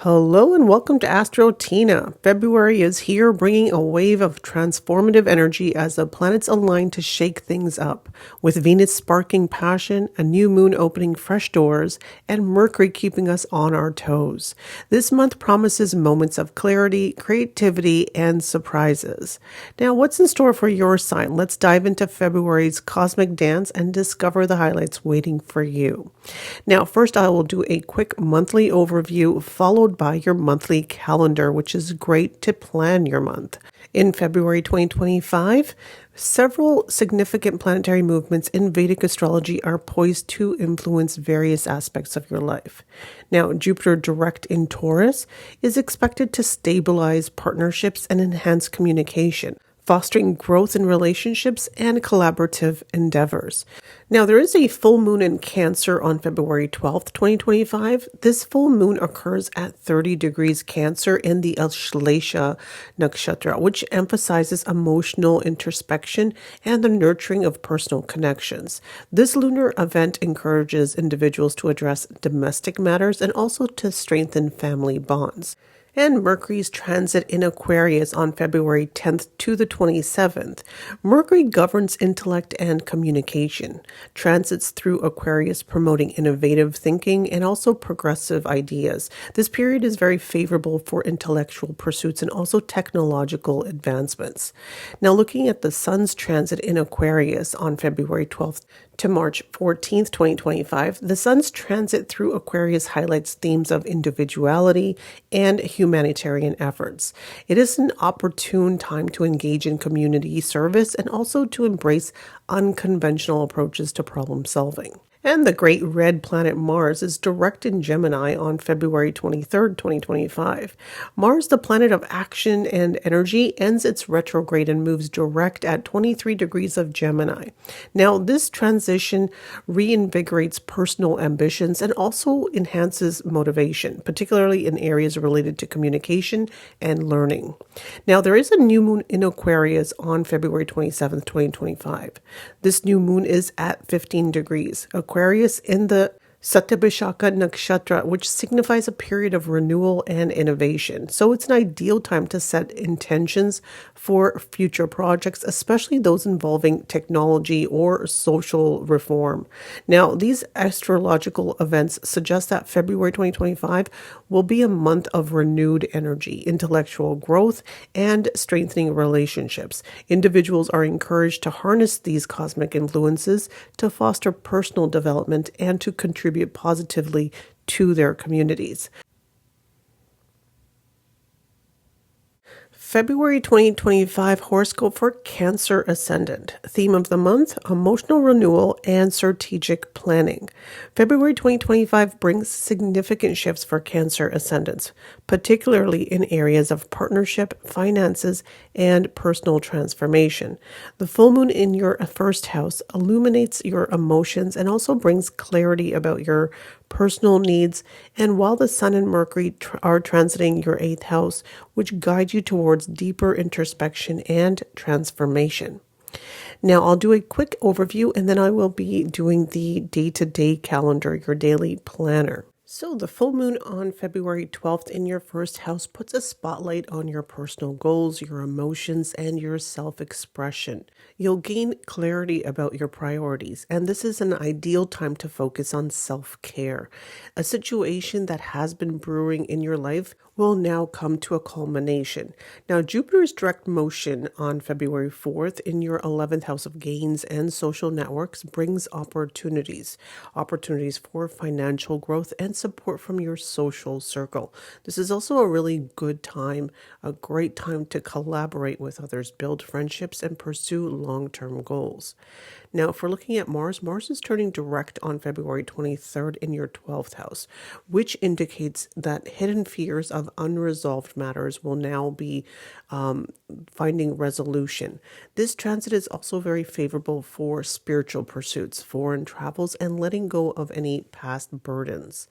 Hello and welcome to Astro Tina. February is here, bringing a wave of transformative energy as the planets align to shake things up. With Venus sparking passion, a new moon opening fresh doors, and Mercury keeping us on our toes. This month promises moments of clarity, creativity, and surprises. Now, what's in store for your sign? Let's dive into February's cosmic dance and discover the highlights waiting for you. Now, first, I will do a quick monthly overview followed by your monthly calendar, which is great to plan your month. In February 2025, several significant planetary movements in Vedic astrology are poised to influence various aspects of your life. Now, Jupiter direct in Taurus is expected to stabilize partnerships and enhance communication, fostering growth in relationships and collaborative endeavors. Now, there is a full moon in Cancer on February 12th, 2025. This full moon occurs at 30 degrees Cancer in the Ashlesha nakshatra, which emphasizes emotional introspection and the nurturing of personal connections. This lunar event encourages individuals to address domestic matters and also to strengthen family bonds. And Mercury's transit in Aquarius on February 10th to the 27th. Mercury governs intellect and communication. Transits through Aquarius promoting innovative thinking and also progressive ideas. This period is very favorable for intellectual pursuits and also technological advancements. Now, looking at the Sun's transit in Aquarius on February 12th to March 14th, 2025, the Sun's transit through Aquarius highlights themes of individuality and humanitarian efforts. It is an opportune time to engage in community service and also to embrace unconventional approaches to problem solving. And the great red planet Mars is direct in Gemini on February 23rd, 2025. Mars, the planet of action and energy, ends its retrograde and moves direct at 23 degrees of Gemini. Now, this transition reinvigorates personal ambitions and also enhances motivation, particularly in areas related to communication and learning. Now, there is a new moon in Aquarius on February 27th, 2025. This new moon is at 15 degrees. Aquarius in the Satyabhishaka nakshatra, which signifies a period of renewal and innovation. So it's an ideal time to set intentions for future projects, especially those involving technology or social reform. Now, these astrological events suggest that February 2025 will be a month of renewed energy, intellectual growth, and strengthening relationships. Individuals are encouraged to harness these cosmic influences to foster personal development and to contribute positively to their communities. February 2025 horoscope for Cancer Ascendant. Theme of the month, emotional renewal and strategic planning. February 2025 brings significant shifts for Cancer Ascendants, particularly in areas of partnership, finances, and personal transformation. The full moon in your first house illuminates your emotions and also brings clarity about your personal needs, and while the Sun and Mercury are transiting your 8th house, which guide you towards deeper introspection and transformation. Now, I'll do a quick overview and then I will be doing the day-to-day calendar, your daily planner. So the full moon on February 12th in your first house puts a spotlight on your personal goals, your emotions, and your self-expression. You'll gain clarity about your priorities, and this is an ideal time to focus on self-care. A situation that has been brewing in your life will now come to a culmination. Now, Jupiter's direct motion on February 4th in your 11th house of gains and social networks brings opportunities for financial growth and support from your social circle. This is also a really good time, a great time to collaborate with others, build friendships, and pursue long-term goals. Now, if we're looking at Mars, Mars is turning direct on February 23rd in your 12th house, which indicates that hidden fears of unresolved matters will now be finding resolution. This transit is also very favorable for spiritual pursuits, foreign travels, and letting go of any past burdens.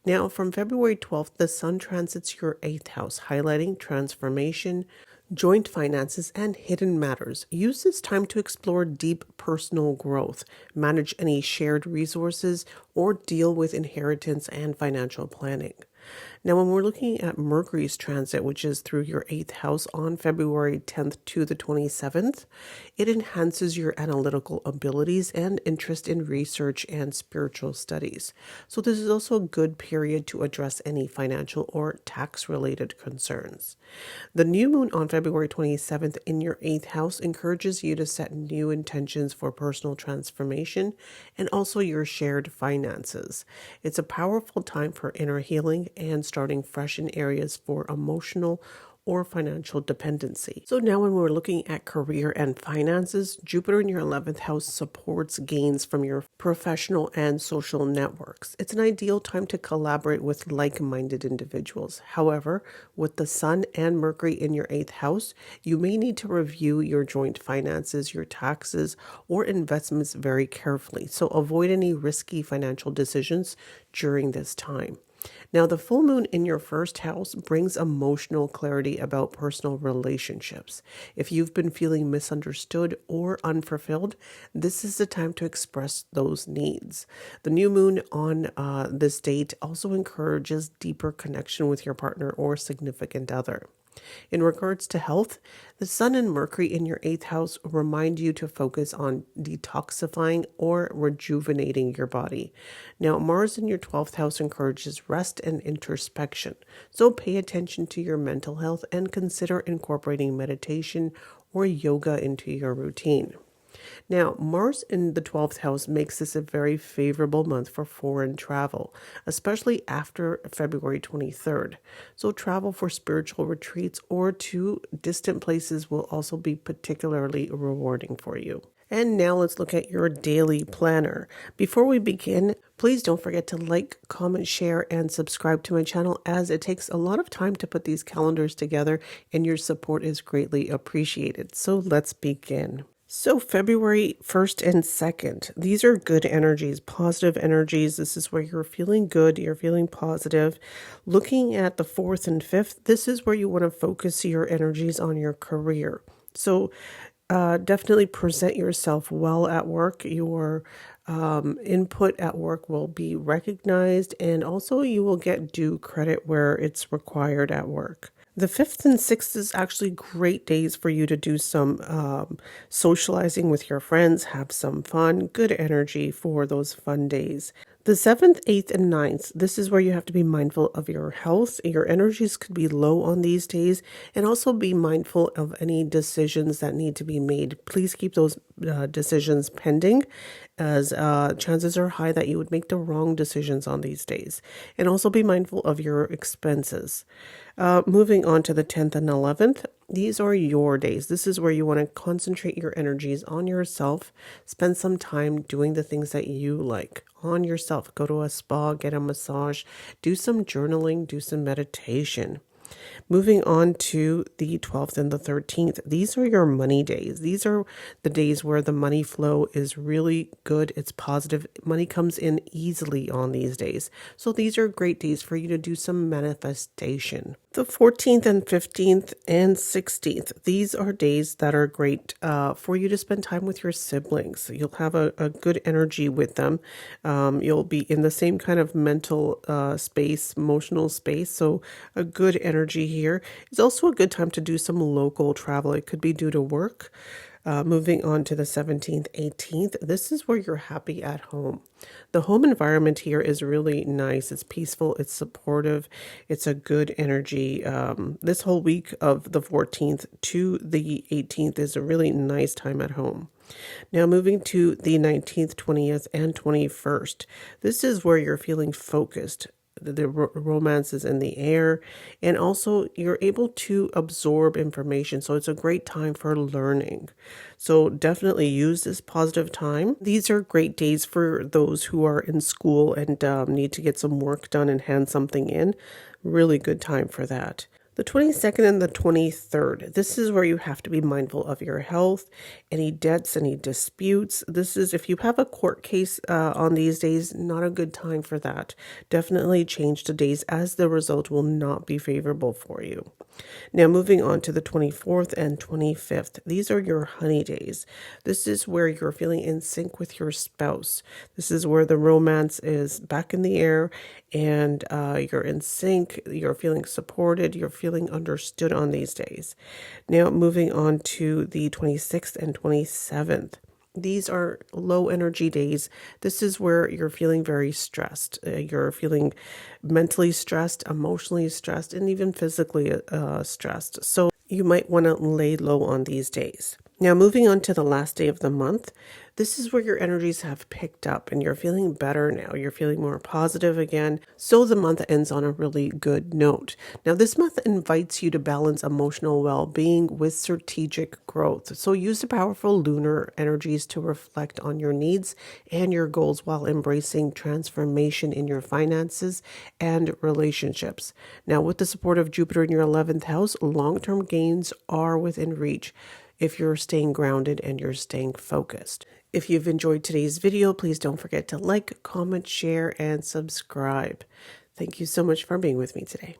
Now, from February 12th, the Sun transits your 8th house, highlighting transformation, joint finances, and hidden matters. Use this time to explore deep personal growth, manage any shared resources, or deal with inheritance and financial planning. Now, when we're looking at Mercury's transit, which is through your 8th house on February 10th to the 27th, it enhances your analytical abilities and interest in research and spiritual studies. So this is also a good period to address any financial or tax-related concerns. The new moon on February 27th in your 8th house encourages you to set new intentions for personal transformation and also your shared finances. It's a powerful time for inner healing and starting fresh in areas for emotional or financial dependency. So now when we're looking at career and finances, Jupiter in your 11th house supports gains from your professional and social networks. It's an ideal time to collaborate with like-minded individuals. However, with the Sun and Mercury in your 8th house, you may need to review your joint finances, your taxes, or investments very carefully. So avoid any risky financial decisions during this time. Now, the full moon in your 1st house brings emotional clarity about personal relationships. If you've been feeling misunderstood or unfulfilled, this is the time to express those needs. The new moon on this date also encourages deeper connection with your partner or significant other. In regards to health, the Sun and Mercury in your 8th house remind you to focus on detoxifying or rejuvenating your body. Now, Mars in your 12th house encourages rest and introspection, so pay attention to your mental health and consider incorporating meditation or yoga into your routine. Now, Mars in the 12th house makes this a very favorable month for foreign travel, especially after February 23rd. So travel for spiritual retreats or to distant places will also be particularly rewarding for you. And now let's look at your daily planner. Before we begin, please don't forget to like, comment, share, and subscribe to my channel, as it takes a lot of time to put these calendars together and your support is greatly appreciated. So let's begin. So February 1st and 2nd, these are good energies, positive energies. This is where you're feeling good, you're feeling positive. Looking at the 4th and 5th, this is where you want to focus your energies on your career. So definitely present yourself well at work. Your input at work will be recognized, and also you will get due credit where it's required at work. The 5th and 6th is actually great days for you to do some socializing with your friends, have some fun, good energy for those fun days. The 7th, 8th, and 9th, this is where you have to be mindful of your health. Your energies could be low on these days, and also be mindful of any decisions that need to be made. Please keep those decisions pending, as chances are high that you would make the wrong decisions on these days. And also be mindful of your expenses. Moving on to the 10th and 11th, these are your days. This is where you want to concentrate your energies on yourself. Spend some time doing the things that you like on yourself. Go to a spa, get a massage, do some journaling, do some meditation. Moving on to the 12th and the 13th, these are your money days. These are the days where the money flow is really good. It's positive. Money comes in easily on these days. So these are great days for you to do some manifestation. The 14th and 15th and 16th, these are days that are great for you to spend time with your siblings. You'll have a good energy with them. You'll be in the same kind of mental space, emotional space. So a good energy here. It's also a good time to do some local travel. It could be due to work. Moving on to the 17th, 18th, this is where you're happy at home. The home environment here is really nice. It's peaceful. It's supportive. It's a good energy. This whole week of the 14th to the 18th is a really nice time at home. Now moving to the 19th, 20th, and 21st. This is where you're feeling focused. The romance is in the air, and also you're able to absorb information. So it's a great time for learning. So definitely use this positive time. These are great days for those who are in school and need to get some work done and hand something in. Really good time for that. The 22nd and the 23rd, this is where you have to be mindful of your health, any debts, any disputes. This is, if you have a court case on these days, not a good time for that. Definitely change the days, as the result will not be favorable for you. Now, moving on to the 24th and 25th. These are your honey days. This is where you're feeling in sync with your spouse. This is where the romance is back in the air and you're in sync. You're feeling supported. You're feeling understood on these days. Now, moving on to the 26th and 27th. These are low energy days. This is where you're feeling very stressed. You're feeling mentally stressed, emotionally stressed, and even physically stressed. So you might want to lay low on these days. Now, moving on to the last day of the month, this is where your energies have picked up and you're feeling better now. You're feeling more positive again. So the month ends on a really good note. Now, this month invites you to balance emotional well-being with strategic growth. So use the powerful lunar energies to reflect on your needs and your goals while embracing transformation in your finances and relationships. Now, with the support of Jupiter in your 11th house, long-term gains are within reach if you're staying grounded and you're staying focused. If you've enjoyed today's video, please don't forget to like, comment, share, and subscribe. Thank you so much for being with me today.